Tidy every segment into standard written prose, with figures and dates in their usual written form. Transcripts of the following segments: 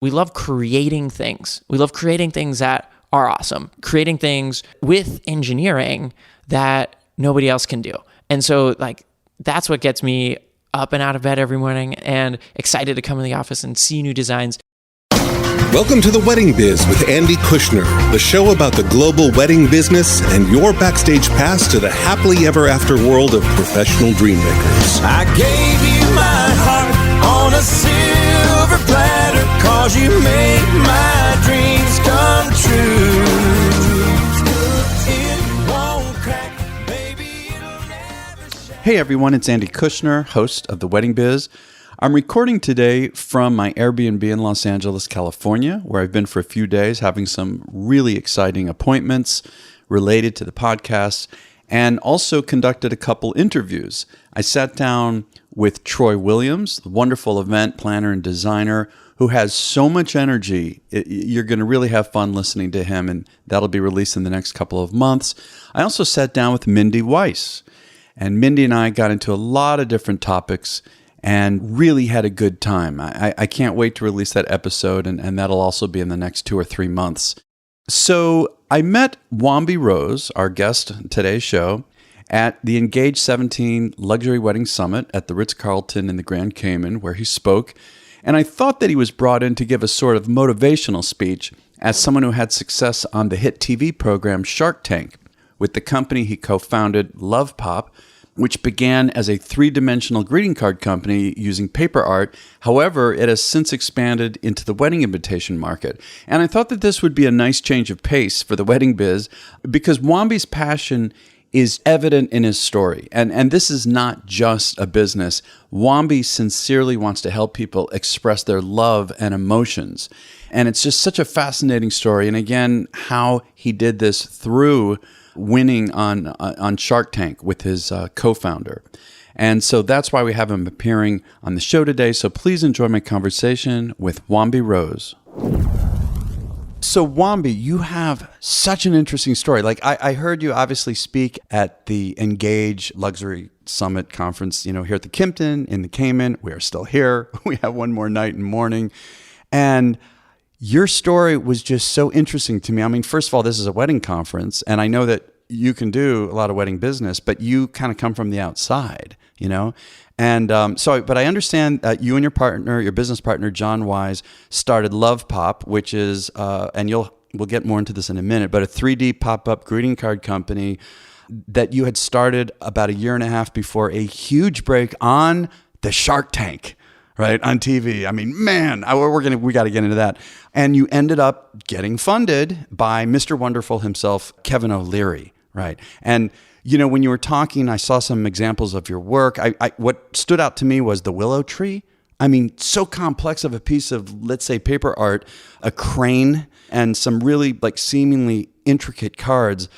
we love creating things. We love creating things that are awesome, creating things with engineering that nobody else can do. And so like, that's what gets me up and out of bed every morning and excited to come in the office and see new designs. Welcome to The Wedding Biz with Andy Kushner, the show about the global wedding business and your backstage pass to the happily ever after world of professional dream makers. I gave you my heart on a silver platter, 'cause you make my dreams come true. It won't crack, baby, it'll never shatter. Hey everyone, it's Andy Kushner, host of The Wedding Biz. I'm recording today from my Airbnb in Los Angeles, California, where I've been for a few days having some really exciting appointments related to the podcast, and also conducted a couple interviews. I sat down with Troy Williams, the wonderful event planner and designer who has so much energy. You're going to really have fun listening to him, and that'll be released in the next couple of months. I also sat down with Mindy Weiss, and Mindy and I got into a lot of different topics and really had a good time. I can't wait to release that episode, and that'll also be in the next 2 or 3 months. So I met Wombi Rose, our guest on today's show, at the Engage 17 Luxury Wedding Summit at the Ritz-Carlton in the Grand Cayman, where he spoke. And I thought that he was brought in to give a sort of motivational speech as someone who had success on the hit TV program Shark Tank with the company he co-founded, Lovepop, which began as a 3-dimensional greeting card company using paper art. However, it has since expanded into the wedding invitation market. And I thought that this would be a nice change of pace for the wedding biz because Wombi's passion is evident in his story. And this is not just a business. Wombi sincerely wants to help people express their love and emotions. And it's just such a fascinating story. And again, how he did this through winning on Shark Tank with his co-founder. And so that's why we have him appearing on the show today. So please enjoy my conversation with Wombi Rose. So Wombi, you have such an interesting story. Like I heard you obviously speak at the Engage Luxury Summit conference, here at the Kimpton in the Cayman. We are still here. We have one more night and morning. And your story was just so interesting to me. I mean, first of all, this is a wedding conference, and I know that you can do a lot of wedding business, but you kind of come from the outside, And but I understand that you and your business partner, John Wise, started Lovepop, which is, and we'll get more into this in a minute, but a 3D pop-up greeting card company that you had started about 1.5 years before a huge break on the Shark Tank. Right, on TV. I mean, man, we got to get into that. And you ended up getting funded by Mr. Wonderful himself, Kevin O'Leary, right? And when you were talking, I saw some examples of your work. What stood out to me was the willow tree. I mean, so complex of a piece of, let's say, paper art, a crane, and some really seemingly intricate cards.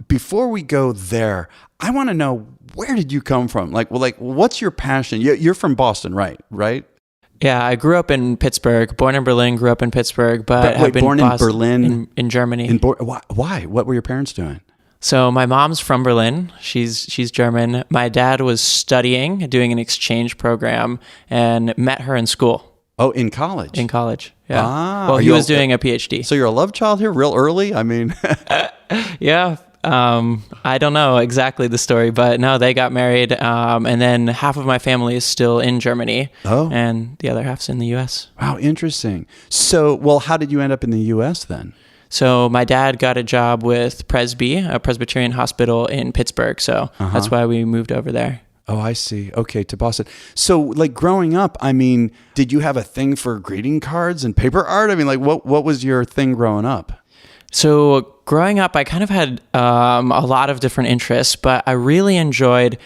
Before we go there, I want to know, where did you come from? What's your passion? You're from Boston, right? Yeah, I grew up in Pittsburgh, born in Berlin, grew up in Pittsburgh, but have been born in Berlin? In Germany. Why? What were your parents doing? So my mom's from Berlin. She's German. My dad was doing an exchange program, and met her in school. Oh, in college? In college, yeah. Ah, he was doing a PhD. So you're a love child here real early? I mean... Yeah. I don't know exactly the story, but no, they got married. And then half of my family is still in Germany. Oh. And the other half's in the U.S. Wow, interesting. So, how did you end up in the U.S. then? So my dad got a job with a Presbyterian hospital in Pittsburgh. So that's why we moved over there. Oh, I see. Okay, to Boston. So, growing up, I mean, did you have a thing for greeting cards and paper art? I mean, what was your thing growing up? So growing up, I kind of had a lot of different interests, but I really enjoyed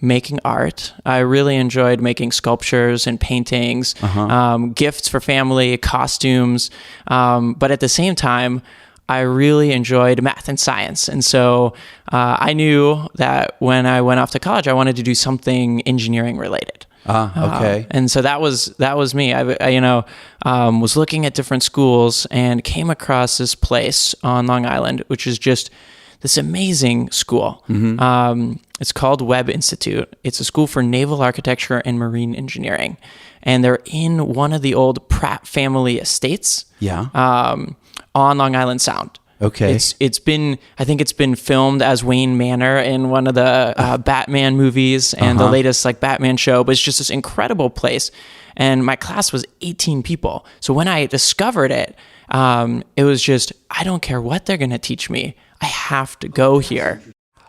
making art. I really enjoyed making sculptures and paintings, gifts for family, costumes. But at the same time, I really enjoyed math and science. And so I knew that when I went off to college, I wanted to do something engineering related. Okay. And so that was me. I was looking at different schools and came across this place on Long Island, which is just this amazing school. It's called Webb Institute. It's a school for naval architecture and marine engineering. And they're in one of the old Pratt family estates on Long Island Sound. Okay. I think it's been filmed as Wayne Manor in one of the Batman movies and the latest like Batman show, but it's just this incredible place. And my class was 18 people. So when I discovered it, it was just, I don't care what they're going to teach me. I have to go here.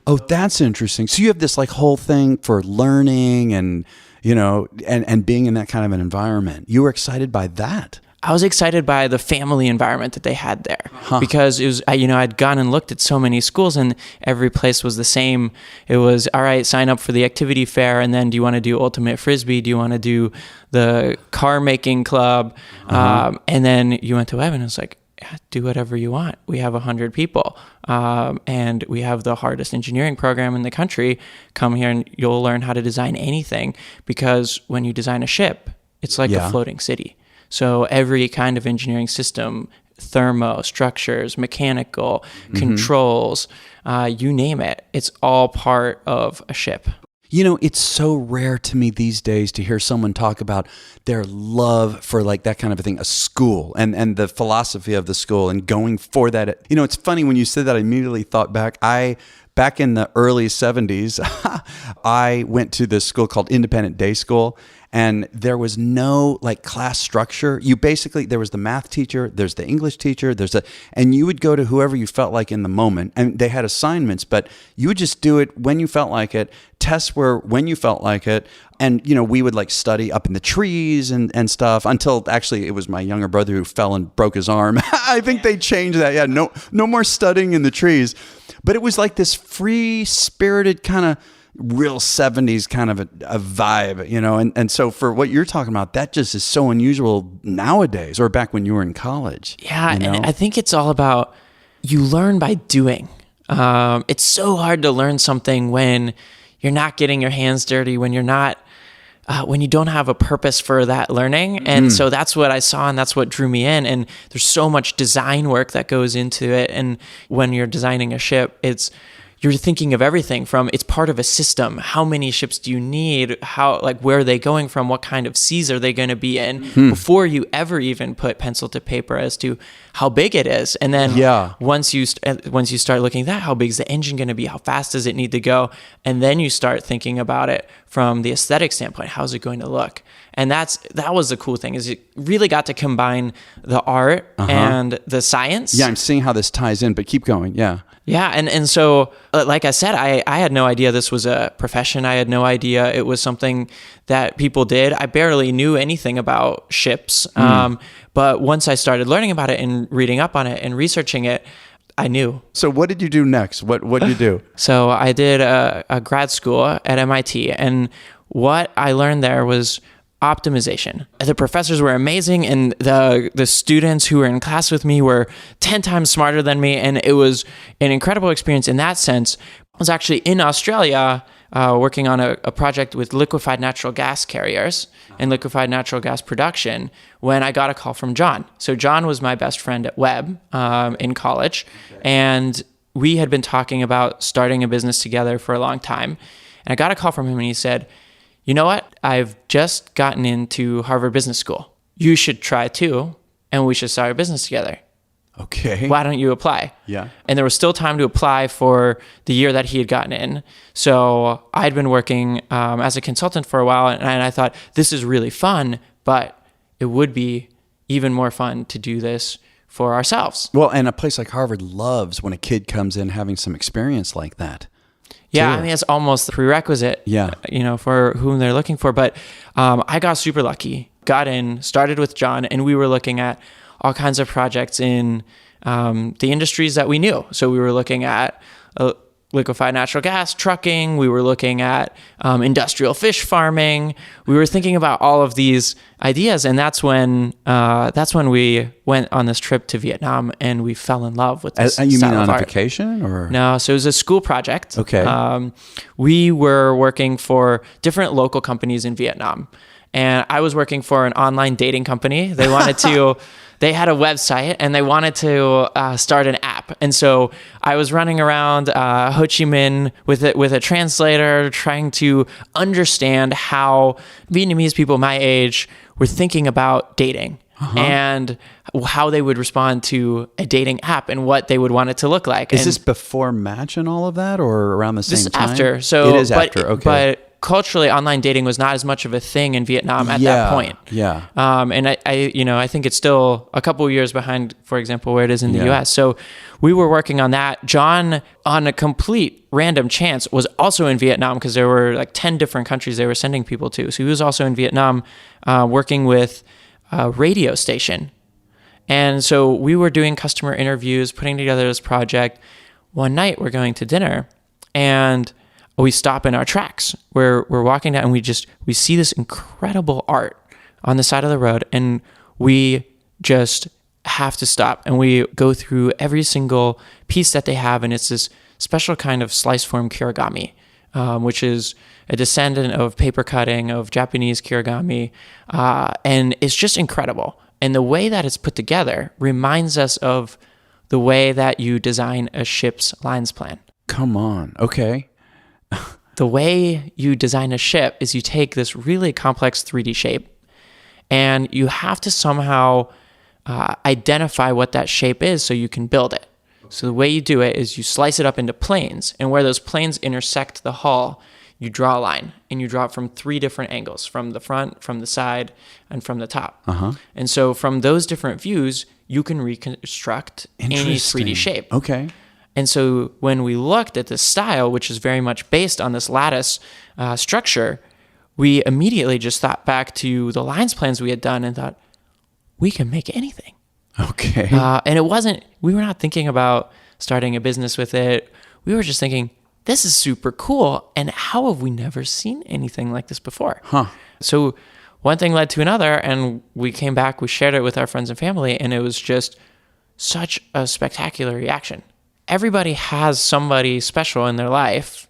Oh, that's interesting. So you have this like whole thing for learning and, you know, and being in that kind of an environment. You were excited by that. I was excited by the family environment that they had there because it was, I'd gone and looked at so many schools and every place was the same. It was, all right, sign up for the activity fair. And then do you want to do ultimate Frisbee? Do you want to do the car making club? And then you went to Webb and it was like, yeah, do whatever you want. We have 100 people and we have the hardest engineering program in the country. Come here and you'll learn how to design anything, because when you design a ship, it's like a floating city. So every kind of engineering system, thermo, structures, mechanical, controls, you name it, it's all part of a ship. You know, it's so rare to me these days to hear someone talk about their love for like that kind of a thing, a school and the philosophy of the school and going for that. You know, it's funny when you said that, I immediately thought back. Back in the early 70s, I went to this school called Independent Day School, and there was no like class structure. There was the math teacher, there's the English teacher, and you would go to whoever you felt like in the moment, and they had assignments, but you would just do it when you felt like it. Tests were when you felt like it. And, you know, we would like study up in the trees and stuff until actually it was my younger brother who fell and broke his arm. I think they changed that. Yeah, no more studying in the trees. But it was like this free-spirited kind of real 70s kind of a vibe, you know? And so for what you're talking about, that just is so unusual nowadays or back when you were in college. Yeah, you know? And I think it's all about, you learn by doing. It's so hard to learn something when you're not getting your hands dirty, when you're not... when you don't have a purpose for that learning. And so that's what I saw and that's what drew me in. And there's so much design work that goes into it. And when you're designing a ship, you're thinking of everything from, it's part of a system. How many ships do you need? Where are they going from? What kind of seas are they going to be in before you ever even put pencil to paper as to how big it is? And then once you start looking at that, how big is the engine going to be? How fast does it need to go? And then you start thinking about it from the aesthetic standpoint. How's it going to look? And that was the cool thing, is it really got to combine the art and the science. Yeah, I'm seeing how this ties in, but keep going. Yeah. Yeah, and so, like I said, I had no idea this was a profession. I had no idea it was something that people did. I barely knew anything about ships. But once I started learning about it and reading up on it and researching it, I knew. So what did you do next? What did you do? So I did a grad school at MIT, and what I learned there was optimization. The professors were amazing, and the students who were in class with me were 10 times smarter than me, and it was an incredible experience in that sense. I was actually in Australia working on a project with liquefied natural gas carriers and liquefied natural gas production when I got a call from John. So John was my best friend at Webb in college, and we had been talking about starting a business together for a long time. And I got a call from him, and he said, you know what? I've just gotten into Harvard Business School. You should try too, and we should start a business together. Okay. Why don't you apply? Yeah. And there was still time to apply for the year that he had gotten in. So I'd been working as a consultant for a while, and I thought, this is really fun, but it would be even more fun to do this for ourselves. Well, and a place like Harvard loves when a kid comes in having some experience like that. Yeah, too. I mean, it's almost the prerequisite, for whom they're looking for. But I got super lucky, got in, started with John, and we were looking at all kinds of projects in the industries that we knew. So we were looking at liquefied natural gas, trucking. We were looking at industrial fish farming. We were thinking about all of these ideas, and that's when we went on this trip to Vietnam, and we fell in love with this. You style mean of on a art. vacation, or No? So it was a school project. Okay. We were working for different local companies in Vietnam, and I was working for an online dating company. They wanted to. They had a website, and they wanted to start an app app. And so I was running around Ho Chi Minh with a translator, trying to understand how Vietnamese people my age were thinking about dating. And how they would respond to a dating app and what they would want it to look like. Is this before Match and all of that, or around the same time? This is after. So it is after. Okay. But culturally, online dating was not as much of a thing in Vietnam at that point. Yeah. And I think it's still a couple of years behind, for example, where it is in the US. So we were working on that. John, on a complete random chance, was also in Vietnam because there were like 10 different countries they were sending people to. So he was also in Vietnam working with a radio station. And so we were doing customer interviews, putting together this project. One night we're going to dinner and we stop in our tracks. We're walking down and we see this incredible art on the side of the road, and we just have to stop. And we go through every single piece that they have, and it's this special kind of slice form kirigami, which is a descendant of paper cutting, of Japanese kirigami, and it's just incredible. And the way that it's put together reminds us of the way that you design a ship's lines plan. Come on. Okay. The way you design a ship is you take this really complex 3D shape, and you have to somehow identify what that shape is so you can build it. So the way you do it is you slice it up into planes, and where those planes intersect the hull, you draw a line, and you draw it from 3 different angles, from the front, from the side, and from the top. And so from those different views, you can reconstruct any 3D shape. Okay. And so when we looked at this style, which is very much based on this lattice structure, we immediately just thought back to the lines plans we had done and thought, we can make anything. Okay. And we were not thinking about starting a business with it. We were just thinking, this is super cool, and how have we never seen anything like this before? So one thing led to another, and we came back, we shared it with our friends and family, and it was just such a spectacular reaction. Everybody has somebody special in their life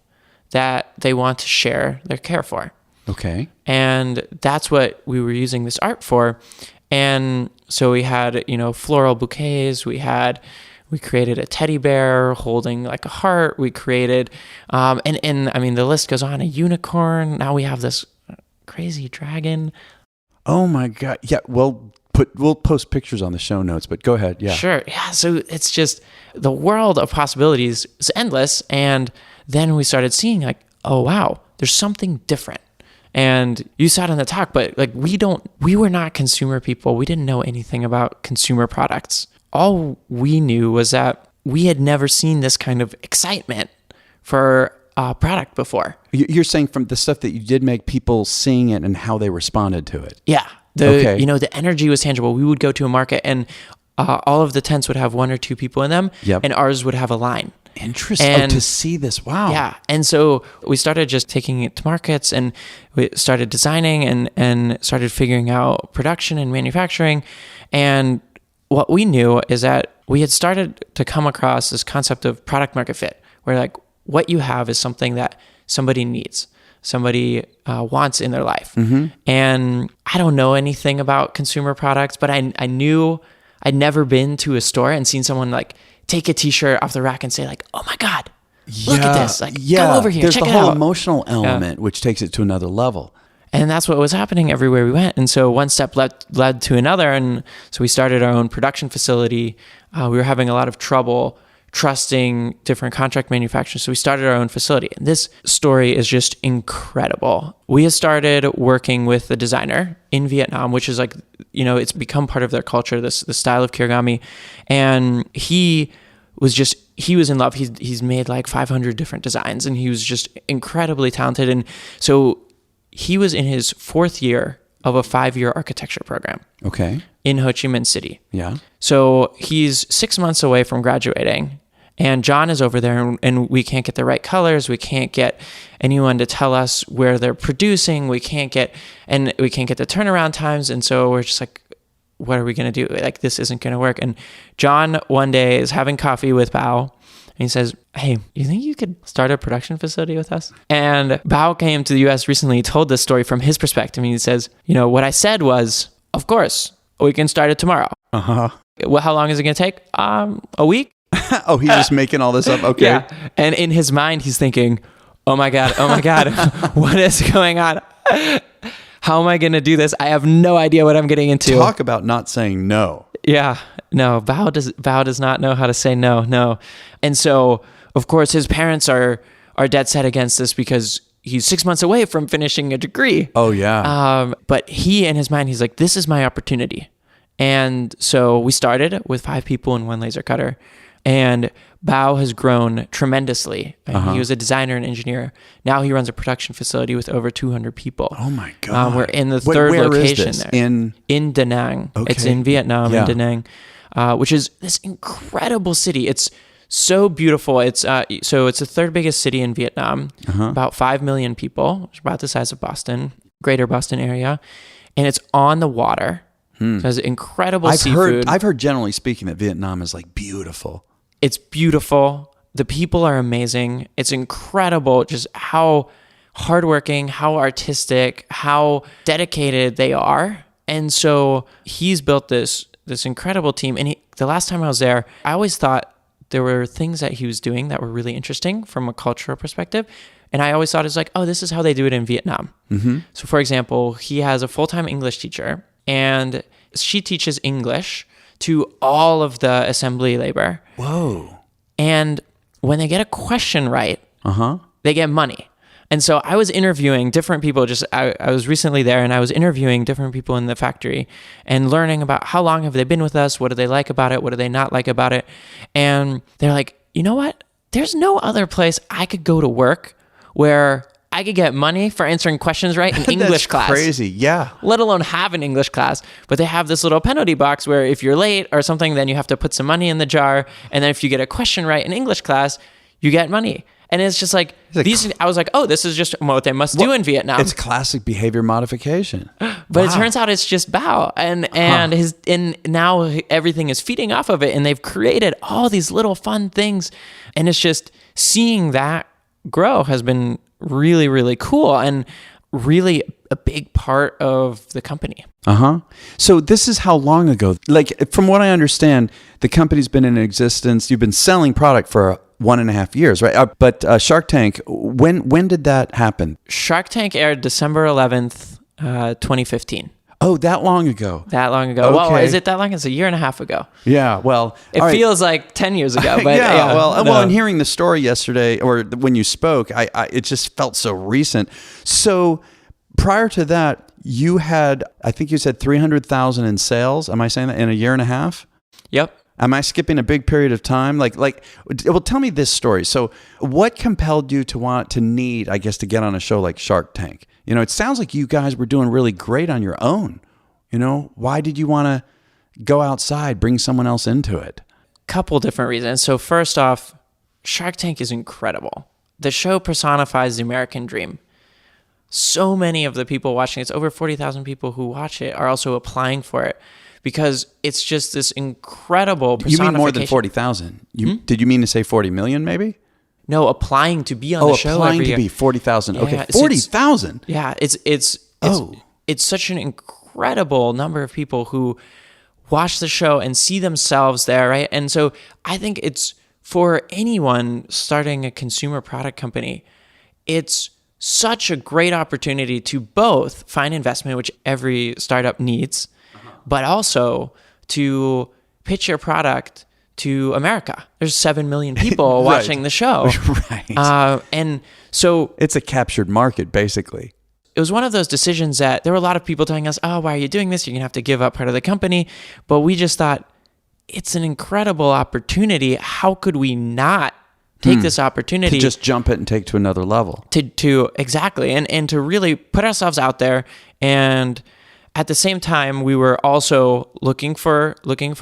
that they want to share their care for. Okay. And that's what we were using this art for. And so we had, floral bouquets, we created a teddy bear holding like a heart. We created, and I mean, the list goes on, a unicorn. Now we have this crazy dragon. Oh my God. Yeah. We'll post pictures on the show notes, but go ahead. Yeah. Sure. Yeah. So it's just, the world of possibilities is endless. And then we started seeing like, oh wow, there's something different. And you saw it in the talk, but like, we were not consumer people. We didn't know anything about consumer products. All we knew was that we had never seen this kind of excitement for a product before. You're saying from the stuff that you did make, people seeing it and how they responded to it. Yeah. The energy was tangible. We would go to a market and all of the tents would have 1 or 2 people in them, and ours would have a line. Interesting. To see this. Wow. Yeah. And so we started just taking it to markets, and we started designing and started figuring out production and manufacturing. And what we knew is that we had started to come across this concept of product market fit, where like what you have is something that somebody needs, somebody wants in their life. And I don't know anything about consumer products, but I knew I'd never been to a store and seen someone like take a t-shirt off the rack and say like, oh my God, look at this. Like, go over here, there's check it out. There's the whole emotional element, which takes it to another level. And that's what was happening everywhere we went. And so one step led to another. And so we started our own production facility. We were having a lot of trouble trusting different contract manufacturers. So we started our own facility. And this story is just incredible. We had started working with a designer in Vietnam, which is like, it's become part of their culture, this style of kirigami. And he was in love. He's made like 500 different designs, and he was just incredibly talented. And so he was in his 4th year of a 5-year architecture program. Okay. In Ho Chi Minh City. Yeah. So he's 6 months away from graduating, and John is over there, and we can't get the right colors. We can't get anyone to tell us where they're producing. We can't get the turnaround times. And so we're just like, what are we going to do? Like, this isn't going to work. And John one day is having coffee with Bao, and he says, hey, you think you could start a production facility with us? And Bao came to the US recently. He told this story from his perspective. And he says, what I said was, of course, we can start it tomorrow. Uh-huh. Well, how long is it going to take? A week? Oh, he's just making all this up. Okay. Yeah. And in his mind, he's thinking, oh my God, what is going on? How am I going to do this? I have no idea what I'm getting into. Talk about not saying no. Yeah. No, Bao does not know how to say no. No. And so, of course, his parents are dead set against this because he's 6 months away from finishing a degree. Oh, yeah. But he, in his mind, he's like, this is my opportunity. And so we started with 5 people and 1 laser cutter. And Bao has grown tremendously. He was a designer and engineer. Now he runs a production facility with over 200 people. Oh my God. We're in the third location is this? there. In Da Nang. Okay. It's in Vietnam, Yeah. in Da Nang, which is this incredible city. It's so beautiful. It's the third biggest city in Vietnam, about 5 million people, which is about the size of Boston, greater Boston area. And it's on the water. It has incredible seafood. I've heard generally speaking that Vietnam is like beautiful. It's beautiful. The people are amazing. It's incredible just how hardworking, how artistic, how dedicated they are. And so he's built this incredible team. And the last time I was there, I always thought there were things that he was doing that were really interesting from a cultural perspective. And I always thought it's like, oh, this is how they do it in Vietnam. So for example, he has a full-time English teacher and she teaches English to all of the assembly labor. Whoa. And when they get a question right, they get money. And so I was interviewing different people. I was recently there and I was interviewing different people in the factory and learning about how long have they been with us? What do they like about it? What do they not like about it? And they're like, you know what? There's no other place I could go to work where I could get money for answering questions right in English class. That's crazy, yeah. Let alone have an English class. But they have this little penalty box where if you're late or something, then you have to put some money in the jar. And then if you get a question right in English class, you get money. And it's just like, I was like, oh, this is just what they must do in Vietnam. It's classic behavior modification. But it turns out it's just Bao. And now everything is feeding off of it. And they've created all these little fun things. And it's just seeing that grow has been really, really cool and really a big part of the company. So this is how long ago? Like, from what I understand, the company's been in existence. You've been selling product for 1.5 years, right? But Shark Tank, when did that happen? Shark Tank aired December 11th, 2015. Oh, that long ago. That long ago. Okay. Well, is it that long? It's 1.5 years ago. Yeah, well... It feels like 10 years ago, but yeah. Well, and hearing the story yesterday, or when you spoke, it just felt so recent. So prior to that, you had, I think you said 300,000 in sales. Am I saying that in 1.5 years? Yep. Am I skipping a big period of time? Well, tell me this story. So what compelled you to need, I guess, to get on a show like Shark Tank? You know, it sounds like you guys were doing really great on your own. You know, why did you want to go outside, bring someone else into it? Couple different reasons. So first off, Shark Tank is incredible. The show personifies the American dream. So many of the people watching, it's over 40,000 people who watch it, are also applying for it because it's just this incredible personification. You mean more than 40,000? Did you mean to say 40 million maybe? No, applying to be on the show. Applying every to year. be 40,000. Yeah, Okay, 40,000. Yeah, it's such an incredible number of people who watch the show and see themselves there, right? And so I think it's for anyone starting a consumer product company, it's such a great opportunity to both find investment, which every startup needs, but also to pitch your product to America. There's 7 million people watching the show. Right. And so it's a captured market, basically. It was one of those decisions that there were a lot of people telling us, oh, why are you doing this? You're going to have to give up part of the company. But we just thought, it's an incredible opportunity. How could we not take this opportunity? To just jump it and take to another level. Exactly. And to really put ourselves out there. And at the same time, we were also looking for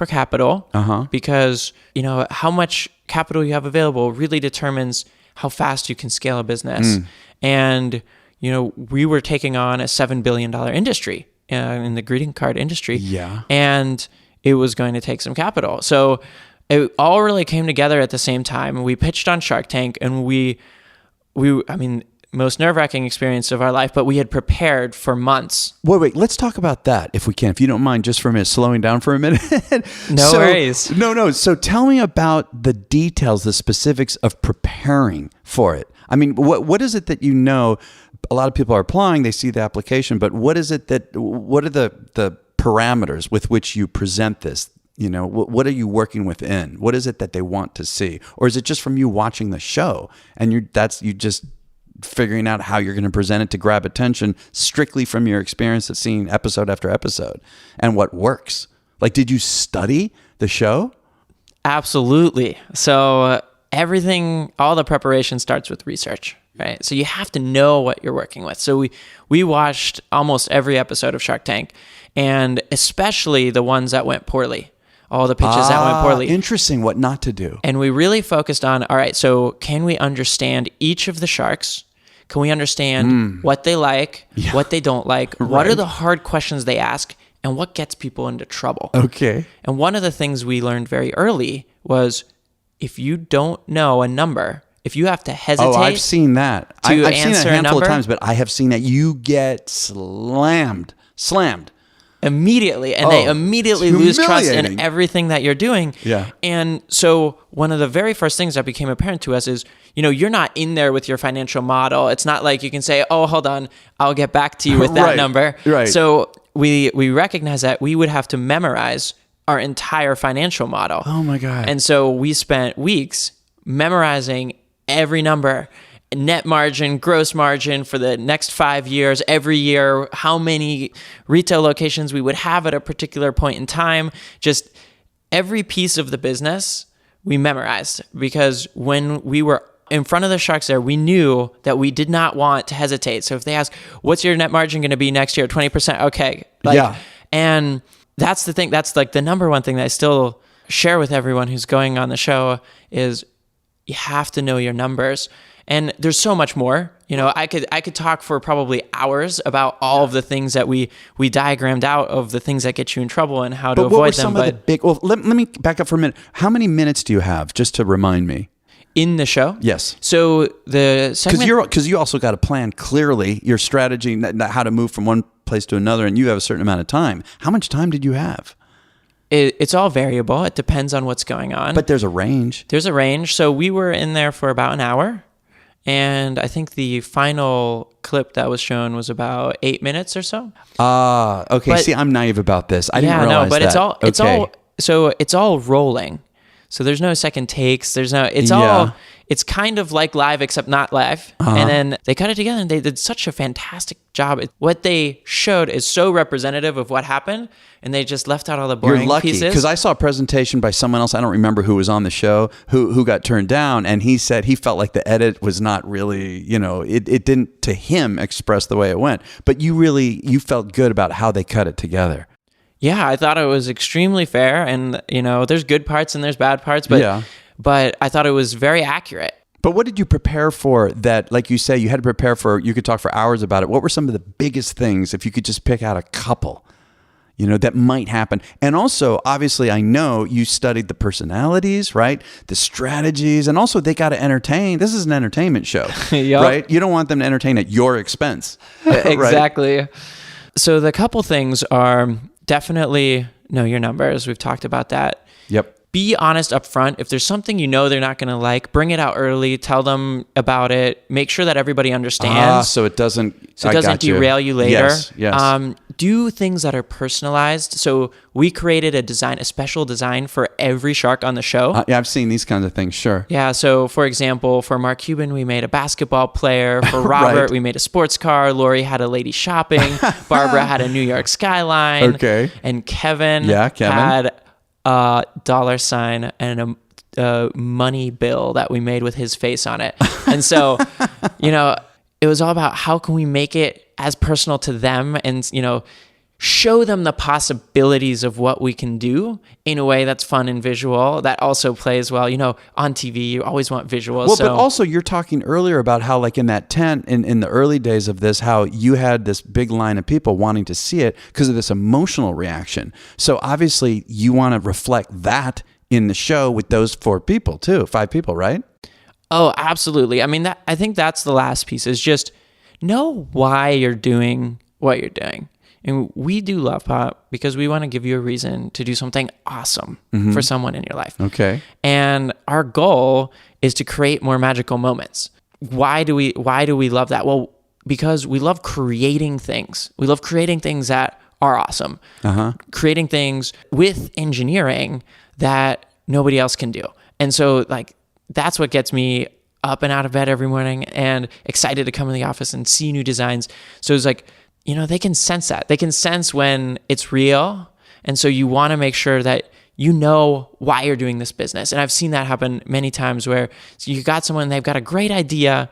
capital because, you know, how much capital you have available really determines how fast you can scale a business. And, you know, we were taking on a $7 billion industry in the greeting card industry. Yeah. And it was going to take some capital. So it all really came together at the same time. We pitched on Shark Tank and I mean, most nerve-wracking experience of our life, but we had prepared for months. Wait, let's talk about that if we can, if you don't mind, just for a minute, slowing down for a minute. No worries. No. So tell me about the details, the specifics of preparing for it. I mean, what is it that you know? A lot of people are applying, they see the application, but what are the parameters with which you present this? You know, what are you working within? What is it that they want to see? Or is it just from you watching the show and you just figuring out how you're going to present it to grab attention strictly from your experience of seeing episode after episode and what works? Like, did you study the show? Absolutely. So everything, all the preparation starts with research, right? So you have to know what you're working with. So we watched almost every episode of Shark Tank, and especially the ones that went poorly. All the pitches that went poorly. Interesting, what not to do. And we really focused on, all right, so can we understand each of the sharks? Can we understand what they like, what they don't like? Right. What are the hard questions they ask? And what gets people into trouble? Okay. And one of the things we learned very early was if you don't know a number, if you have to hesitate. Oh, I've seen that. I've seen it a handful of times, but I have seen that you get slammed. Immediately, and they immediately lose trust in everything that you're doing. Yeah. And so one of the very first things that became apparent to us is, you're not in there with your financial model. It's not like you can say, oh, hold on, I'll get back to you with that number. Right. So we recognize that we would have to memorize our entire financial model. Oh my God. And so we spent weeks memorizing every number, net margin, gross margin for the next 5 years, every year, how many retail locations we would have at a particular point in time. Just every piece of the business we memorized, because when we were in front of the sharks there, we knew that we did not want to hesitate. So if they ask, what's your net margin going to be next year? 20%. Okay. And that's the thing. That's like the number one thing that I still share with everyone who's going on the show is you have to know your numbers. And there's so much more. I could talk for probably hours about all of the things that we diagrammed out of the things that get you in trouble and how to avoid them. Let me back up for a minute. How many minutes do you have, just to remind me? In the show? Yes. So the segment... Because you also got to plan clearly your strategy, how to move from one place to another, and you have a certain amount of time. How much time did you have? It's all variable. It depends on what's going on. But there's a range. There's a range. So we were in there for about an hour. And I think the final clip that was shown was about 8 minutes or so. Okay. See, I'm naive about this. I didn't realize that. It's all rolling. So there's no second takes. It's kind of like live, except not live. And then they cut it together and they did such a fantastic job. What they showed is so representative of what happened, and they just left out all the boring pieces. You're lucky, because I saw a presentation by someone else, I don't remember who was on the show, who got turned down, and he said he felt like the edit was not really, it didn't, to him, express the way it went. But you felt good about how they cut it together. Yeah, I thought it was extremely fair, and there's good parts and there's bad parts, but I thought it was very accurate. But what did you prepare for that, like you say, you had to prepare for, you could talk for hours about it. What were some of the biggest things, if you could just pick out a couple, that might happen? And also, obviously, I know you studied the personalities, right? The strategies, and also they got to entertain. This is an entertainment show, right? You don't want them to entertain at your expense. Exactly. Right? So the couple things are definitely know your numbers. We've talked about that. Yep. Be honest up front. If there's something they're not going to like, bring it out early. Tell them about it. Make sure that everybody understands. So it doesn't derail you later. Yes. Do things that are personalized. So we created a special design for every shark on the show. I've seen these kinds of things, sure. Yeah, so for example, for Mark Cuban, we made a basketball player. For Robert, we made a sports car. Lori had a lady shopping. Barbara had a New York skyline. Okay. And Kevin had a $sign and a money bill that we made with his face on it. And so, it was all about how can we make it as personal to them and, show them the possibilities of what we can do in a way that's fun and visual that also plays well. On TV, you always want visuals. Well, but also you're talking earlier about how, like in that tent, in the early days of this, how you had this big line of people wanting to see it because of this emotional reaction. So obviously you want to reflect that in the show with those 5 people, right? Oh, absolutely. I mean, I think that's the last piece, is just know why you're doing what you're doing. And we do Love Pop because we want to give you a reason to do something awesome for someone in your life. Okay. And our goal is to create more magical moments. Why do we love that? Well, because we love creating things. We love creating things that are awesome. Creating things with engineering that nobody else can do. And so like that's what gets me up and out of bed every morning and excited to come in the office and see new designs. So it's like, you know, they can sense that. They can sense when it's real. And so you want to make sure that you know why you're doing this business. And I've seen that happen many times where you got someone, they've got a great idea,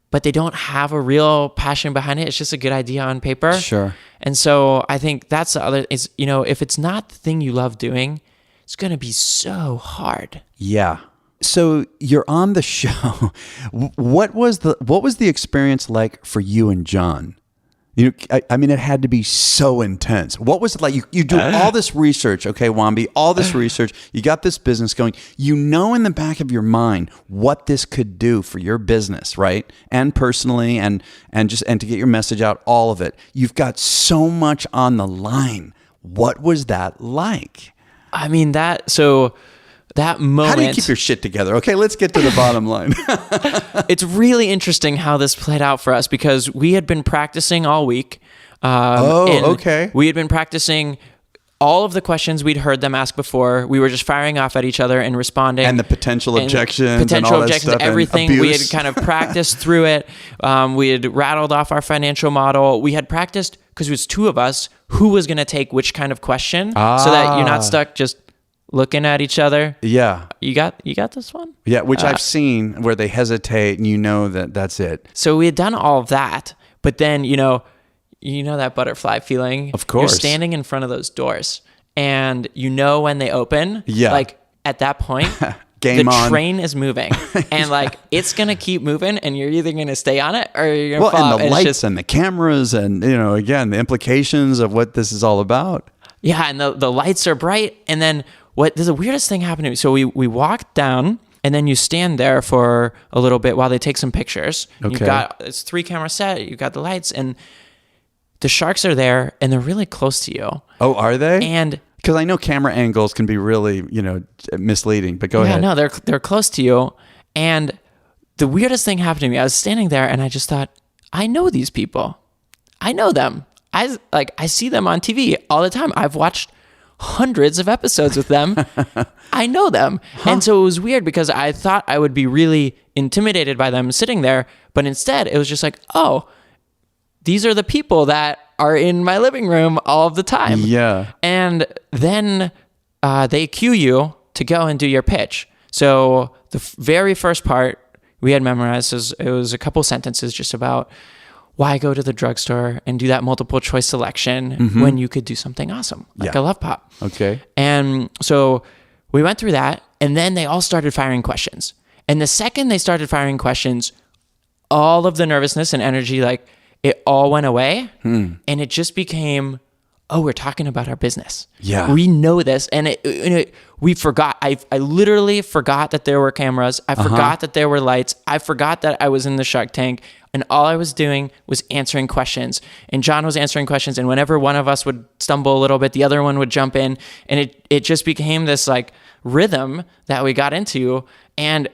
but they don't have a real passion behind it. It's just a good idea on paper. Sure. And so I think that's the other, is, you know, if it's not the thing you love doing, it's going to be so hard. Yeah. So you're on the show. What was the experience like for you and John? You know, I mean, it had to be so intense. What was it like? You do all this research, okay, Wombi, all this research. You got this business going. You know in the back of your mind what this could do for your business, right? And personally, and to get your message out, all of it. You've got so much on the line. What was that like? I mean, that moment. How do you keep your shit together? Okay, let's get to the bottom line. It's really interesting how this played out for us because we had been practicing all week. Okay. We had been practicing all of the questions we'd heard them ask before. We were just firing off at each other and responding. And the potential objections and all that stuff, everything. And we had abuse. kind of practiced through it. We had rattled off our financial model. We had practiced, because it was two of us, who was going to take which kind of question so that you're not stuck just looking at each other. Yeah. You got this one? Yeah, which I've seen where they hesitate and you know that that's it. So we had done all of that, but then, you know that butterfly feeling? Of course. You're standing in front of those doors and you know when they open. Yeah. Like at that point, Game the on. train is moving and like it's going to keep moving and you're either going to stay on it or you're going to fall and the off. lights and the cameras and, you know, again, the implications of what this is all about. Yeah, and the lights are bright. And then there's the weirdest thing happened to me. So we walked down and then you stand there for a little bit while they take some pictures. Okay. It's 3-camera set. You've got the lights and the sharks are there and they're really close to you. Oh, are they? And because I know camera angles can be really, you know, misleading, but go ahead. Yeah, no, they're close to you. And the weirdest thing happened to me. I was standing there and I just thought, I know these people. I know them. I see them on TV all the time. I've watched hundreds of episodes with them. I know them. And so it was weird because I thought I would be really intimidated by them sitting there, but instead it was just like, oh, these are the people that are in my living room all of the time. Yeah. And then they cue you to go and do your pitch. So the very first part we had memorized it was a couple sentences just about why go to the drugstore and do that multiple choice selection when you could do something awesome, like a Love Pop. Okay. And so we went through that, and then they all started firing questions. And the second they started firing questions, all of the nervousness and energy, like it all went away, and it just became, oh, we're talking about our business. Yeah. We know this. And we forgot. I literally forgot that there were cameras. I forgot that there were lights. I forgot that I was in the Shark Tank. And all I was doing was answering questions. And John was answering questions. And whenever one of us would stumble a little bit, the other one would jump in. And it just became this like rhythm that we got into. And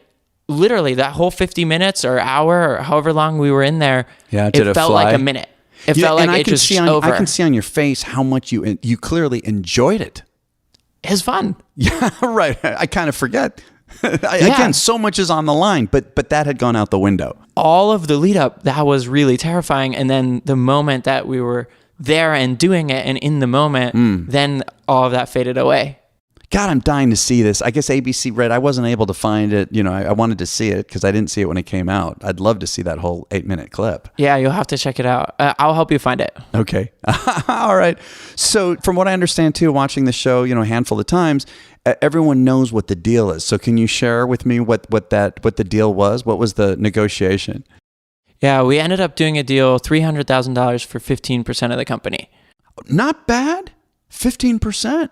literally that whole 50 minutes or hour or however long we were in there, it felt like a minute. It felt like it just over. I can see on your face how much you clearly enjoyed it. It's fun. Yeah, right. I kind of forget. Again, so much is on the line, but that had gone out the window. All of the lead up, that was really terrifying. And then the moment that we were there and doing it and in the moment, then all of that faded away. God, I'm dying to see this. I guess ABC Red, I wasn't able to find it. You know, I wanted to see it because I didn't see it when it came out. I'd love to see that whole 8-minute clip. Yeah, you'll have to check it out. I'll help you find it. Okay. All right. So from what I understand too, watching the show, you know, a handful of times, everyone knows what the deal is. So can you share with me what the deal was? What was the negotiation? Yeah, we ended up doing a deal, $300,000 for 15% of the company. Not bad. 15%.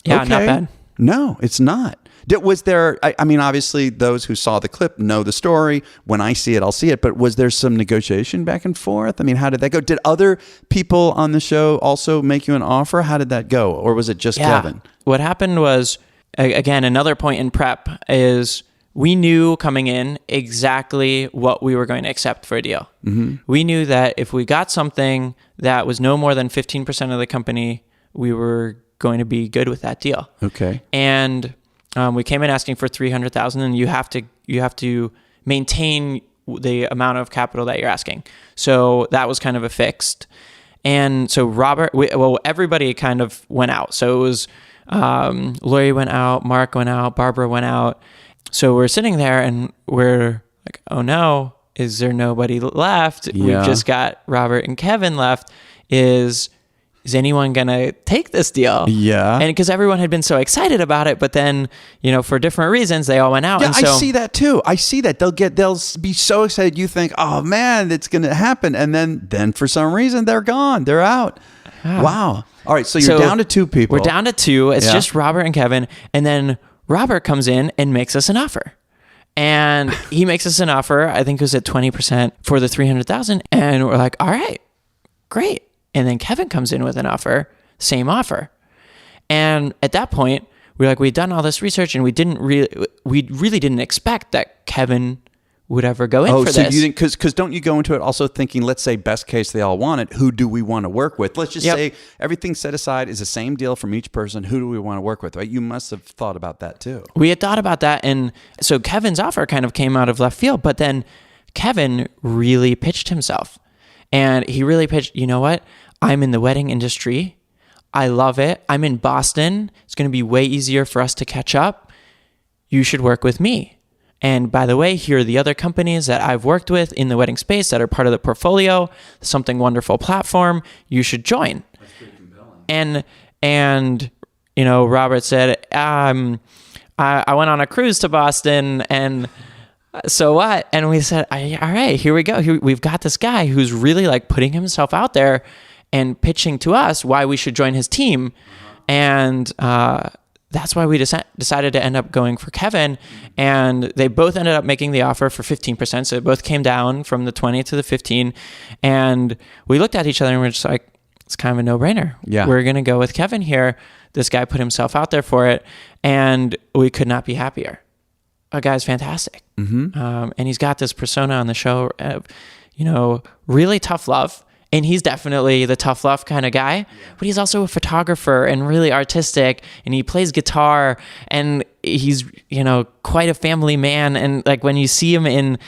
Yeah, Okay. not bad. No, it's not. Was there, I mean, obviously those who saw the clip know the story. When I see it, I'll see it. But was there some negotiation back and forth? I mean, how did that go? Did other people on the show also make you an offer? How did that go? Or was it just Kevin? What happened was, again, another point in prep is we knew coming in exactly what we were going to accept for a deal. Mm-hmm. We knew that if we got something that was no more than 15% of the company, we were going to be good with that deal. Okay. And we came in asking for $300,000, and you have to maintain the amount of capital that you're asking. So that was kind of a fixed. And so everybody kind of went out. So it was Lori went out, Mark went out, Barbara went out. So we're sitting there and we're like, oh no, is there nobody left? Yeah. We've just got Robert and Kevin left. Is anyone going to take this deal? Yeah. And because everyone had been so excited about it, but then, for different reasons, they all went out. Yeah, and so, I see that too. I see that. They'll be so excited. You think, oh man, it's going to happen. And then for some reason, they're gone. They're out. Yeah. Wow. All right. So you're down to 2 people. We're down to 2. It's just Robert and Kevin. And then Robert comes in and makes us an offer. And he makes us an offer, I think it was at 20% for the $300,000. And we're like, all right, great. And then Kevin comes in with an offer, same offer. And at that point, we'd done all this research, and we really didn't expect that Kevin would ever go in for this. You didn't, because don't you go into it also thinking, let's say best case they all want it, who do we want to work with? Let's just say everything set aside is the same deal from each person. Who do we want to work with? Right? You must have thought about that too. We had thought about that, and so Kevin's offer kind of came out of left field, but then Kevin really pitched himself. And he really pitched, you know what? I'm in the wedding industry. I love it. I'm in Boston. It's going to be way easier for us to catch up. You should work with me. And by the way, here are the other companies that I've worked with in the wedding space that are part of the portfolio. Something Wonderful platform. You should join. That's pretty compelling. And Robert said, I went on a cruise to Boston, and so what? And we said, all right, here we go. We've got this guy who's really like putting himself out there and pitching to us why we should join his team. And that's why we decided to end up going for Kevin. And they both ended up making the offer for 15%. So they both came down from the 20 to the 15. And we looked at each other and we're just like, it's kind of a no-brainer. Yeah. We're going to go with Kevin here. This guy put himself out there for it. And we could not be happier. A guy's fantastic. Mm-hmm. And he's got this persona on the show, really tough love. And he's definitely the tough love kind of guy, but he's also a photographer and really artistic, and he plays guitar, and he's, quite a family man. And like when you see him in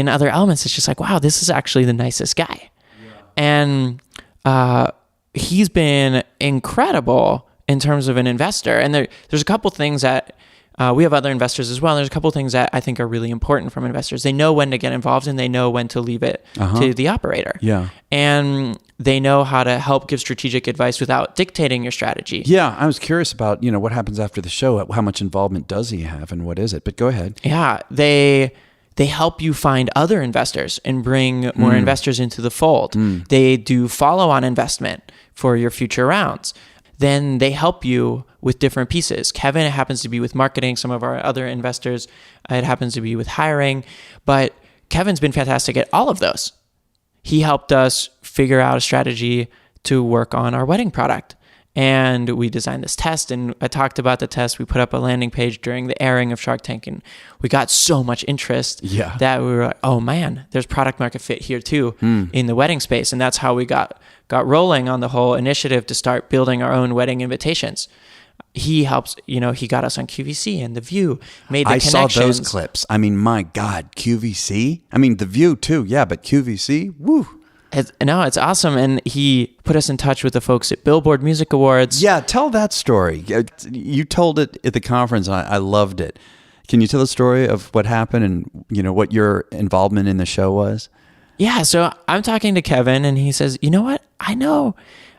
other elements, it's just like, wow, this is actually the nicest guy. Yeah. And he's been incredible in terms of an investor. And there's a couple things that we have other investors as well. There's a couple of things that I think are really important from investors. They know when to get involved, and they know when to leave it to the operator. Yeah. And they know how to help give strategic advice without dictating your strategy. Yeah. I was curious about, what happens after the show. How much involvement does he have, and what is it? But go ahead. Yeah. They help you find other investors and bring more investors into the fold. They do follow-on investment for your future rounds. Then they help you with different pieces. Kevin, it happens to be with marketing. Some of our other investors, it happens to be with hiring. But Kevin's been fantastic at all of those. He helped us figure out a strategy to work on our wedding product. And we designed this test, and I talked about the test. We put up a landing page during the airing of Shark Tank, and we got so much interest that we were like, oh man, there's product market fit here too in the wedding space. And that's how we got rolling on the whole initiative to start building our own wedding invitations. He helps, he got us on QVC and The View, made the connections. I saw those clips. I mean, my God, QVC? I mean, The View too, yeah, but QVC, woo. It's awesome. And he put us in touch with the folks at Billboard Music Awards. Yeah, tell that story. You told it at the conference, and I loved it. Can you tell the story of what happened and, what your involvement in the show was? Yeah, so I'm talking to Kevin, and he says, you know what? I know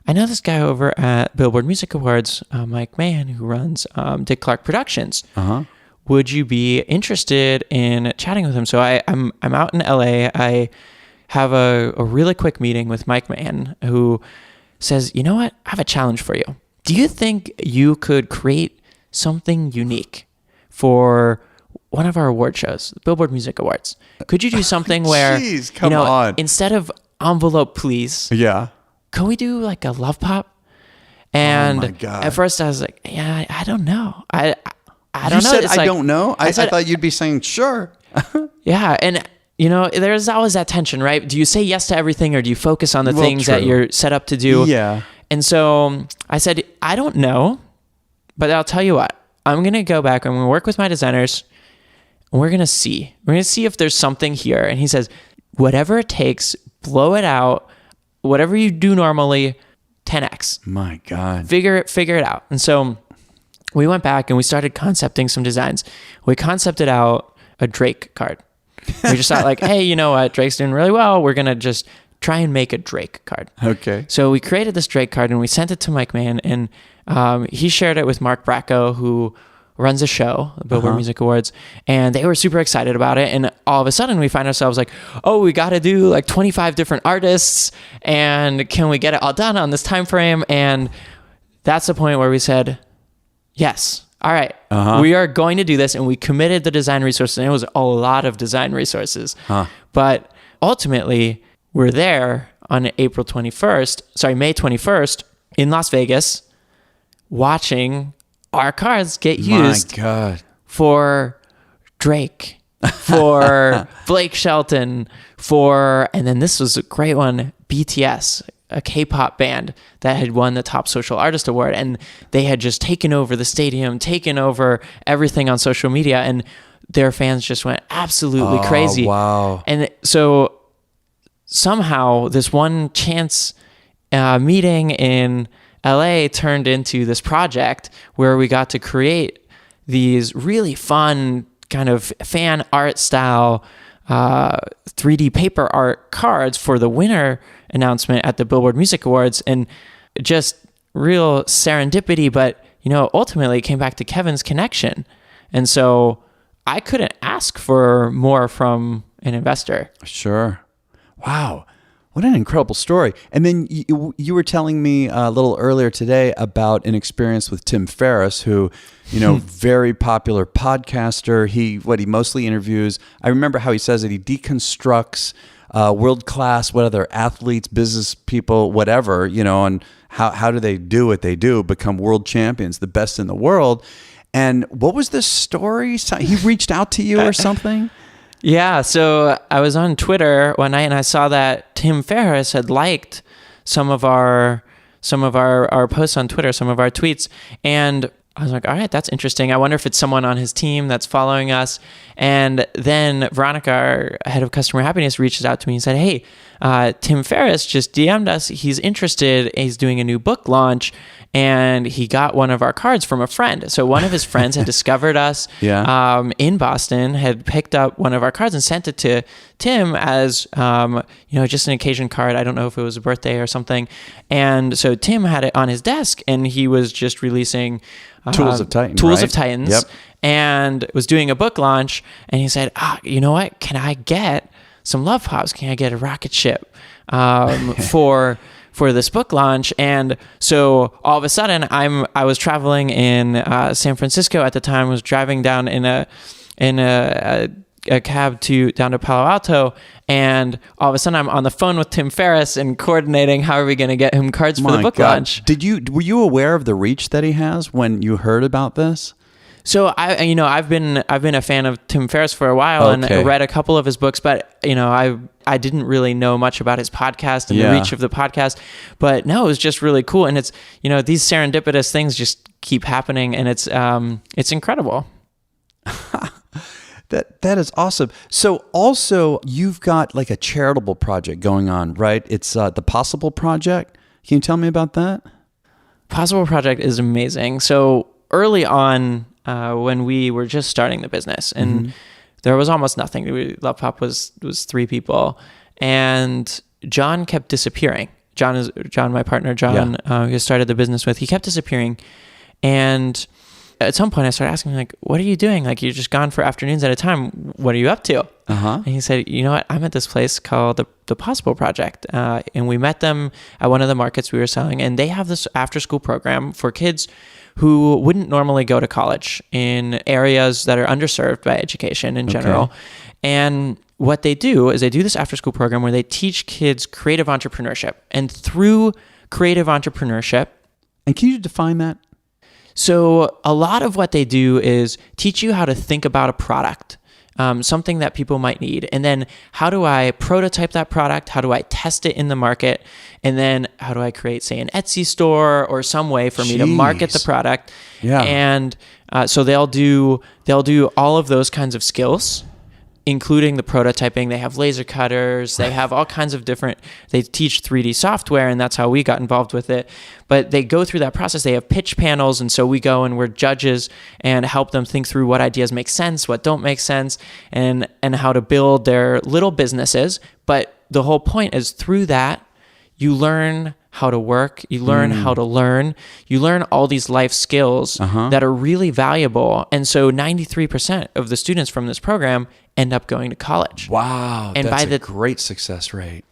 this guy over at Billboard Music Awards, Mike Mann, who runs Dick Clark Productions. Uh-huh. Would you be interested in chatting with him? So I'm out in LA. I have a really quick meeting with Mike Mann, who says, you know what? I have a challenge for you. Do you think you could create something unique for one of our award shows, the Billboard Music Awards. Could you do something where, Jeez, come on. instead of envelope, please, Yeah. could we do like a love pop? And my God. at first I was like, yeah, I don't know. I You don't know. said, It's I like- don't know? I thought you'd be saying, sure. Yeah. And, there's always that tension, right? Do you say yes to everything or do you focus on the things that true. you're set up to do? Yeah. And so I said, I don't know, but I'll tell you what. I'm going to go back. I'm going to work with my designers. And we're going to see. We're going to see if there's something here. And he says, whatever it takes, blow it out. Whatever you do normally, 10x. My God. Figure it out. And so we went back and we started concepting some designs. We concepted out a Drake card. We just thought like, hey, you know what? Drake's doing really well. We're going to just try and make a Drake card. Okay. So we created this Drake card and we sent it to Mike Mann, and he shared it with Mark Bracco, who runs a show, the Billboard Music Awards, and they were super excited about it. And all of a sudden we find ourselves like, oh, we got to do like 25 different artists, and can we get it all done on this time frame? And that's the point where we said, yes. All right, we are going to do this, and we committed the design resources, and it was a lot of design resources. But ultimately, we're there on May 21st in Las Vegas, watching our cards get used My God. for Drake, for Blake Shelton, and then this was a great one, BTS, a K-pop band that had won the Top Social Artist Award, and they had just taken over the stadium, taken over everything on social media, and their fans just went absolutely crazy. Wow. And so somehow this one chance meeting in LA turned into this project where we got to create these really fun kind of fan art style 3D paper art cards for the winner announcement at the Billboard Music Awards, and just real serendipity, but ultimately it came back to Kevin's connection. And so I couldn't ask for more from an investor. Sure. Wow. What an incredible story. And then you were telling me a little earlier today about an experience with Tim Ferriss, who, very popular podcaster. He mostly interviews. I remember how he says that he deconstructs world-class, what other athletes, business people, whatever, and how do they do what they do, become world champions, the best in the world. And what was the story? He reached out to you or something? Yeah, so I was on Twitter one night and I saw that Tim Ferriss had liked some of our posts on Twitter, some of our tweets, and I was like, all right, that's interesting. I wonder if it's someone on his team that's following us. And then Veronica, our head of customer happiness, reaches out to me and said, hey, Tim Ferriss just DM'd us. He's interested. He's doing a new book launch, and he got one of our cards from a friend. So one of his friends had discovered us in Boston, had picked up one of our cards and sent it to Tim as, just an occasion card. I don't know if it was a birthday or something. And so Tim had it on his desk, and he was just releasing Tools of Titan, Tools right? of Titans, Yep. and was doing a book launch, and he said, you know what, can I get some love pops? Can I get a rocket ship for this book launch? And so all of a sudden I was traveling in San Francisco at the time, was driving down in a cab down to Palo Alto, and all of a sudden I'm on the phone with Tim Ferriss and coordinating how are we going to get him cards for the book launch. Were you aware of the reach that he has when you heard about this? So I've been a fan of Tim Ferriss for a while, and I read a couple of his books, but I didn't really know much about his podcast and the reach of the podcast. But no, it was just really cool, and it's these serendipitous things just keep happening, and it's incredible. That is awesome. So also you've got like a charitable project going on, right? It's the Possible Project. Can you tell me about that? Possible Project is amazing. So early on, when we were just starting the business, and there was almost nothing. Lovepop was 3 people, and John kept disappearing. John, my partner, John, who started the business with, he kept disappearing, and at some point I started asking him, like, what are you doing? Like, you're just gone for afternoons at a time. What are you up to? And he said, you know what? I'm at this place called the Possible Project. And we met them at one of the markets we were selling. And they have this after-school program for kids who wouldn't normally go to college in areas that are underserved by education in general. And what they do is they do this after-school program where they teach kids creative entrepreneurship. And through creative entrepreneurship... And can you define that? So a lot of what they do is teach you how to think about a product, something that people might need. And then how do I prototype that product? How do I test it in the market? And then how do I create, say, an Etsy store or some way for me to market the product? And so they'll do all of those kinds of skills, including the prototyping. They have laser cutters. They have all kinds of different, they teach 3D software, and that's how we got involved with it. But they go through that process. They have pitch panels, and so we go and we're judges and help them think through what ideas make sense, what don't make sense, and how to build their little businesses. But the whole point is through that, you learn how to work, you learn how to learn, you learn all these life skills that are really valuable. And so 93% of the students from this program end up going to college. Wow, and that's a great success rate.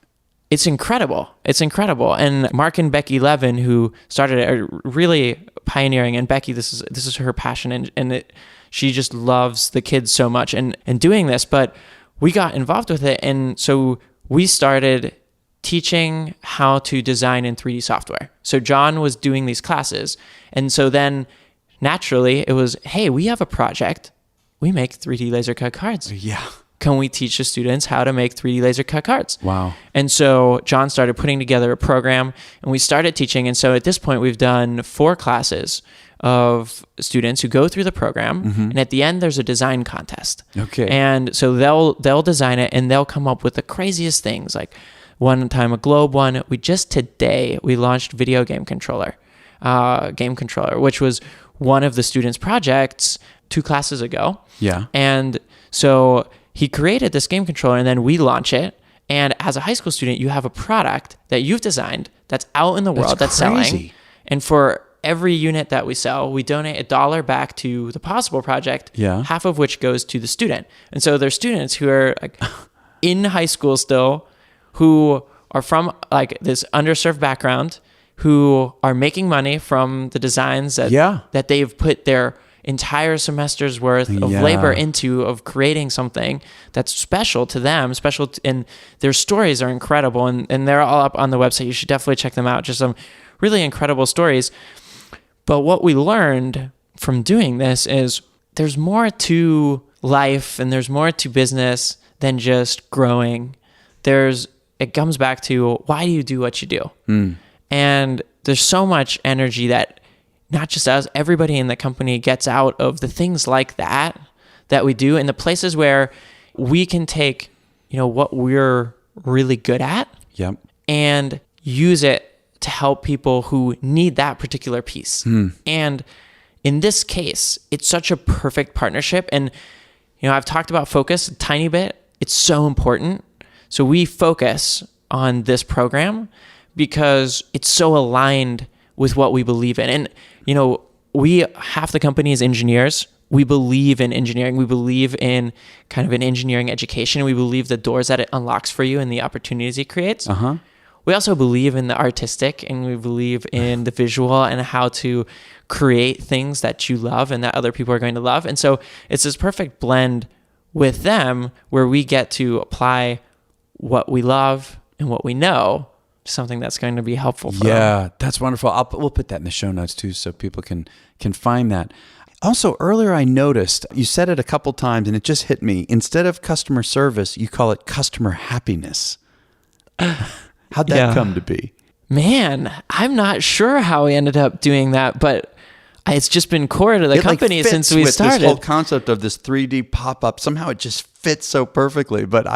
It's incredible. It's incredible. And Mark and Becky Levin, who started it, are really pioneering. And Becky, this is her passion, and she just loves the kids so much and doing this. But we got involved with it, and so we started teaching how to design in 3D software. So John was doing these classes. And so then naturally it was, hey, we have a project. We make 3D laser cut cards. Yeah. Can we teach the students how to make 3D laser cut cards? Wow. And so John started putting together a program, and we started teaching. And so at this point, we've done 4 classes of students who go through the program. And at the end, there's a design contest. Okay. And so they'll design it, and they'll come up with the craziest things. Like one time, a globe one. Today we launched video game controller, which was one of the students' projects 2 classes ago. Yeah. And so he created this game controller, and then we launch it. And as a high school student, you have a product that you've designed that's out in the world, that's selling. And for every unit that we sell, we donate $1 back to the Possible Project, half of which goes to the student. And so there's students who are like in high school still, who are from like this underserved background, who are making money from the designs that they've put their entire semester's worth of labor into, of creating something that's special to them, and their stories are incredible, and they're all up on the website. You should definitely check them out. Just some really incredible stories. But what we learned from doing this is there's more to life and there's more to business than just growing. It comes back to, why do you do what you do? And there's so much energy that not just us, everybody in the company gets out of the things like that we do, and the places where we can take, what we're really good at and use it to help people who need that particular piece. And in this case, it's such a perfect partnership. And, I've talked about focus a tiny bit. It's so important. So we focus on this program because it's so aligned with what we believe in. And, half the company is engineers. We believe in engineering. We believe in kind of an engineering education. We believe the doors that it unlocks for you and the opportunities it creates. We also believe in the artistic, and we believe in the visual and how to create things that you love and that other people are going to love. And so it's this perfect blend with them where we get to apply what we love and what we know to something that's going to be helpful for them. That's wonderful. We'll put that in the show notes too, so people can find that. Also, earlier I noticed you said it a couple times, and it just hit me. Instead of customer service, you call it customer happiness. How'd that come to be? Man, I'm not sure how we ended up doing that, but it's just been core to the company since we started. This whole concept of this 3D pop-up, somehow it just fits so perfectly. But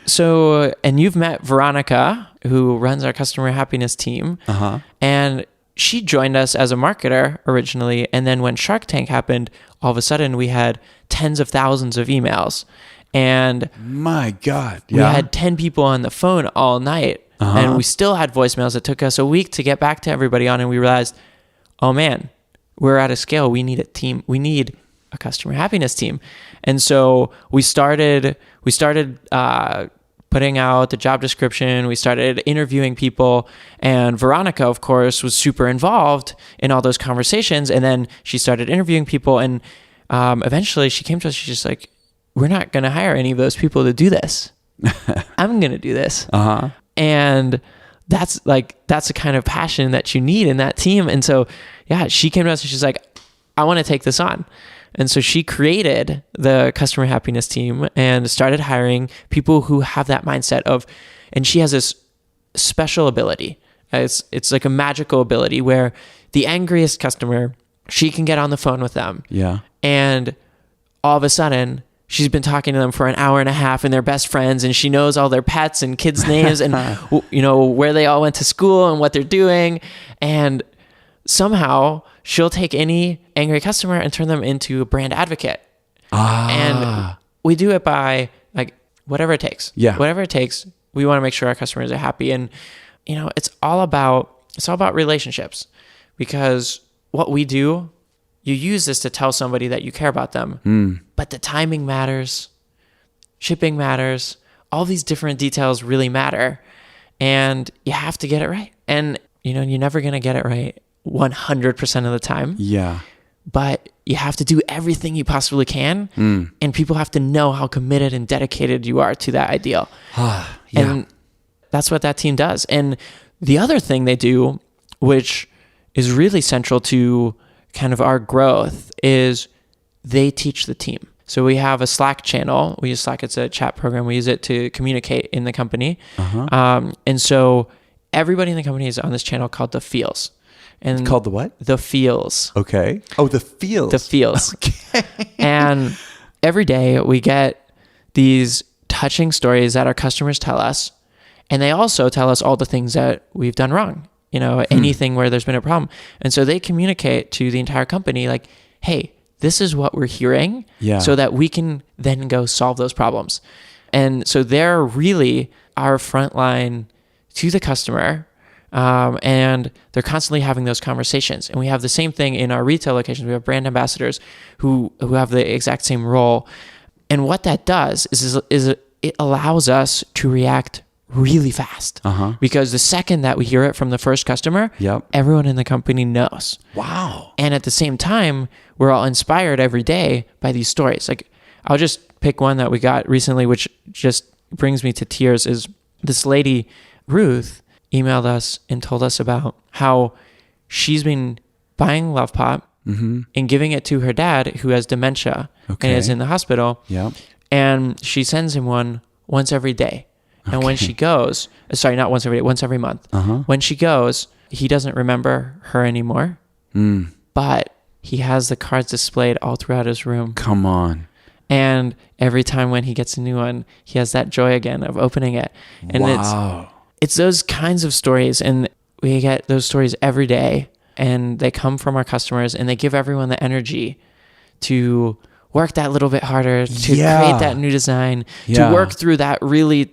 So, and you've met Veronica, who runs our customer happiness team, and she joined us as a marketer originally. And then when Shark Tank happened, all of a sudden we had tens of thousands of emails. And my God, we had 10 people on the phone all night, and we still had voicemails. It took us a week to get back to everybody on, and we realized, oh man, we're at a scale. We need a team. We need a customer happiness team. And so we started putting out the job description. We started interviewing people, and Veronica, of course, was super involved in all those conversations. And then she started interviewing people, and eventually she came to us. She's just like, we're not going to hire any of those people to do this. I'm going to do this. And that's the kind of passion that you need in that team. And so, yeah, she came to us and she's like, I want to take this on. And so she created the customer happiness team and started hiring people who have that mindset of, and she has this special ability. It's like a magical ability where the angriest customer, she can get on the phone with them. Yeah. And all of a sudden, she's been talking to them for an hour and a half, and they're best friends, and she knows all their pets and kids' names and where they all went to school and what they're doing. And somehow she'll take any angry customer and turn them into a brand advocate. And we do it by like whatever it takes. Yeah. Whatever it takes. We want to make sure our customers are happy. And it's all about relationships, because what we do, you use this to tell somebody that you care about them. But the timing matters, shipping matters, all these different details really matter, and you have to get it right. And you're never going to get it right 100% of the time. Yeah. But you have to do everything you possibly can, and people have to know how committed and dedicated you are to that ideal. And that's what that team does. And the other thing they do, which is really central to kind of our growth, is they teach the team. So we have a Slack channel. We use Slack. It's a chat program. We use it to communicate in the company. And so everybody in the company is on this channel called The Feels. And It's called the what? The Feels. Okay. Oh, the feels. The Feels. Okay. And every day we get these touching stories that our customers tell us. And they also tell us all the things that we've done wrong, anything where there's been a problem. And so they communicate to the entire company like, hey, this is what we're hearing, so that we can then go solve those problems. And so they're really our front line to the customer. And they're constantly having those conversations. And we have the same thing in our retail locations. We have brand ambassadors who have the exact same role. And what that does is it allows us to react really fast. Because the second that we hear it from the first customer, everyone in the company knows. Wow. And at the same time, we're all inspired every day by these stories. Like, I'll just pick one that we got recently, which just brings me to tears, is this lady, Ruth, emailed us and told us about how she's been buying Lovepop and giving it to her dad, who has dementia and is in the hospital. And she sends him one once every day. And when she goes, not once every day, once every month. When she goes, he doesn't remember her anymore, but he has the cards displayed all throughout his room. Come on. And every time when he gets a new one, he has that joy again of opening it. And it's those kinds of stories, and we get those stories every day, and they come from our customers, and they give everyone the energy to work that little bit harder, to create that new design, to work through that really,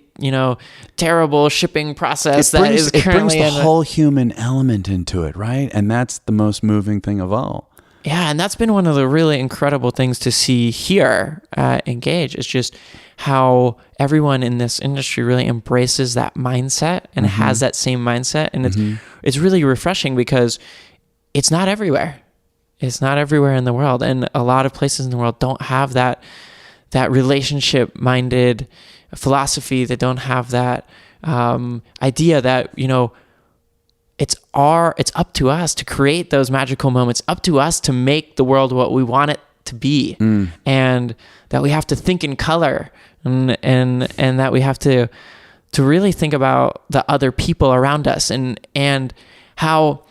terrible shipping process It brings the whole human element into it, right? And that's the most moving thing of all. Yeah, and that's been one of the really incredible things to see here at Engage. It's just how everyone in this industry really embraces that mindset and has that same mindset. And it's really refreshing, because it's not everywhere. It's not everywhere in the world. And a lot of places in the world don't have that relationship-minded philosophy. They don't have that idea that, it's up to us to create those magical moments, up to us to make the world what we want it to be, and that we have to think in color, and that we have to really think about the other people around us, and how,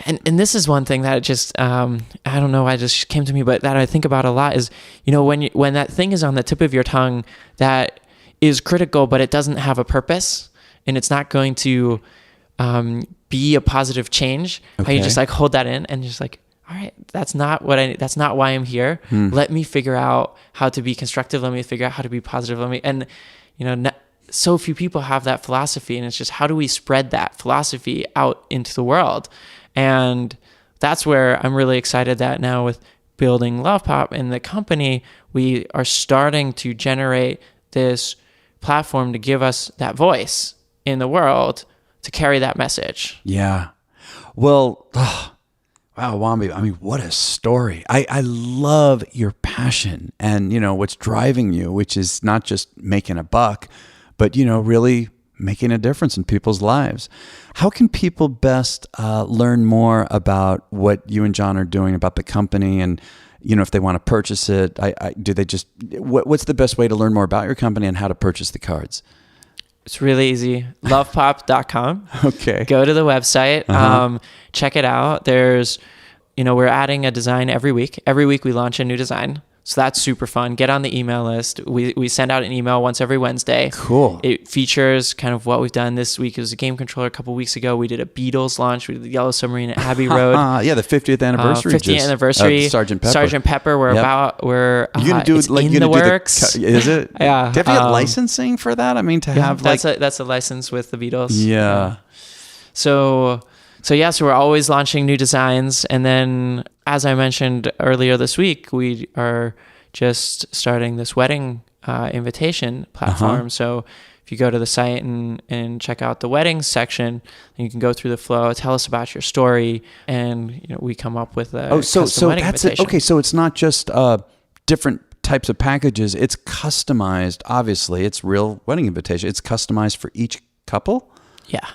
and this is one thing that just I don't know, I just came to me, but that I think about a lot is, when that thing is on the tip of your tongue that is critical, but it doesn't have a purpose, and it's not going to be a positive change. How you just like hold that in and just like, all right, that's not why I'm here. Let me figure out how to be constructive. Let me figure out how to be positive. So few people have that philosophy, and it's just, how do we spread that philosophy out into the world? And that's where I'm really excited that now with building Lovepop in the company, we are starting to generate this platform to give us that voice in the world to carry that message. Yeah. Well, wow, Wombi, I mean, what a story. I love your passion and, what's driving you, which is not just making a buck, but, really making a difference in people's lives. How can people best learn more about what you and John are doing, about the company, and, if they want to purchase it, what's the best way to learn more about your company and how to purchase the cards? It's really easy. Lovepop.com. Okay. Go to the website. Check it out. There's, we're adding a design every week. Every week we launch a new design. So that's super fun. Get on the email list. We send out an email once every Wednesday. Cool. It features kind of what we've done this week. It was a game controller a couple weeks ago. We did a Beatles launch. We did the Yellow Submarine at Abbey Road. Yeah, the 50th anniversary. 50th anniversary. Sergeant Pepper. Sergeant Pepper. We're you gonna do it's like in you the gonna works. Do is it? Yeah. Do you have to get licensing for that? I mean, to have that's a license with the Beatles. Yeah. So we're always launching new designs, and then as I mentioned earlier this week, we are just starting this wedding invitation platform. So if you go to the site and check out the weddings section, you can go through the flow, tell us about your story, and we come up with a custom wedding invitation. Okay, so it's not just different types of packages. It's customized. Obviously, it's real wedding invitation. It's customized for each couple. Yeah.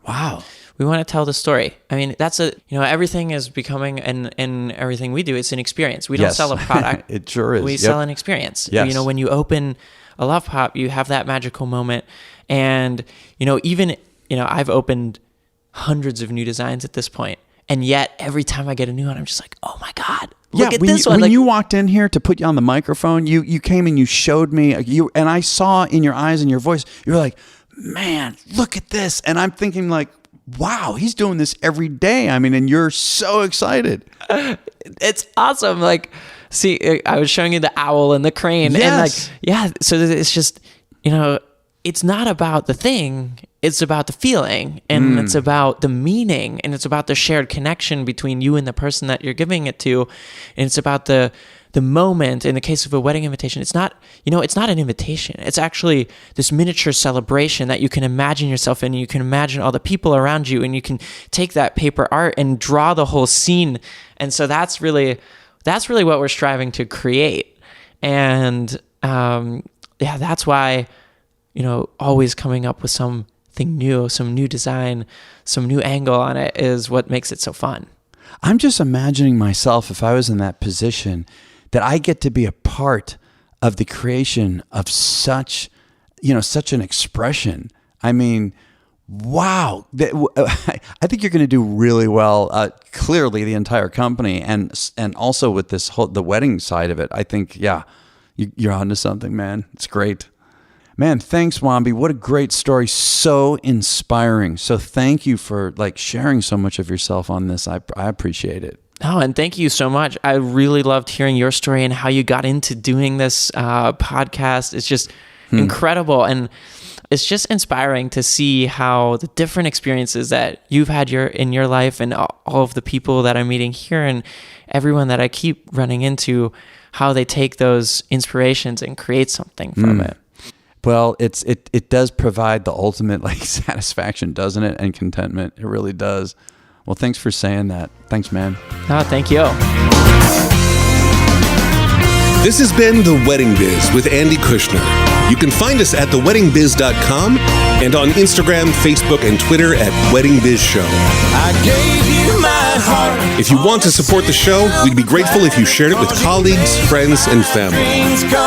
Wow. We want to tell the story. I mean, everything is becoming, and everything we do, it's an experience. We don't sell a product. It sure is. We sell an experience. Yes. When you open a Lovepop, you have that magical moment. And, even, I've opened hundreds of new designs at this point. And yet every time I get a new one, I'm just like, oh my God, look at this one. When you walked in here to put you on the microphone, you came and you showed me, and I saw in your eyes and your voice, you were like, man, look at this. And I'm thinking like, wow, he's doing this every day. I mean, and you're so excited. It's awesome. Like, see, I was showing you the owl and the crane. Yes. And so it's just, it's not about the thing. It's about the feeling, and it's about the meaning, and it's about the shared connection between you and the person that you're giving it to. And it's about the moment. In the case of a wedding invitation, it's not an invitation. It's actually this miniature celebration that you can imagine yourself in. You can imagine all the people around you, and you can take that paper art and draw the whole scene. And so that's really what we're striving to create. And that's why, always coming up with something new, some new design, some new angle on it is what makes it so fun. I'm just imagining myself, if I was in that position, that I get to be a part of the creation of such an expression. I mean, wow. I think you're going to do really well. Clearly, the entire company, and also with the wedding side of it. I think, you're onto something, man. It's great. Man, thanks, Wombi. What a great story. So inspiring. So thank you for sharing so much of yourself on this. I appreciate it. Oh, and thank you so much. I really loved hearing your story and how you got into doing this podcast. It's just incredible. And it's just inspiring to see how the different experiences that you've had in your life, and all of the people that I'm meeting here and everyone that I keep running into, how they take those inspirations and create something from it. Well, it does provide the ultimate satisfaction, doesn't it? And contentment. It really does. Well, thanks for saying that. Thanks, man. No, thank you. This has been The Wedding Biz with Andy Kushner. You can find us at theweddingbiz.com and on Instagram, Facebook, and Twitter at Wedding Biz Show. I gave you my heart. If you want to support the show, we'd be grateful if you shared it with colleagues, friends, and family.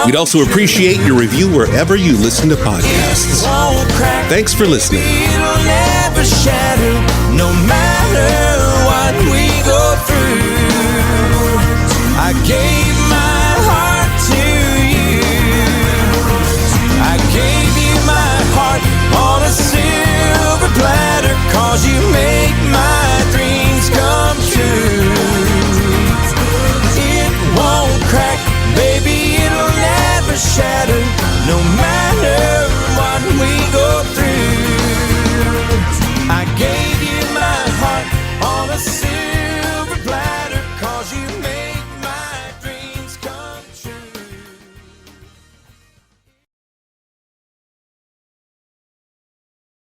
We'd also appreciate your review wherever you listen to podcasts. Thanks for listening. It'll never shatter, no matter what we go through. I gave my heart to you. I gave you my heart on a silver platter, 'cause you make my dreams come true. It won't crack, baby, it'll never shatter, no matter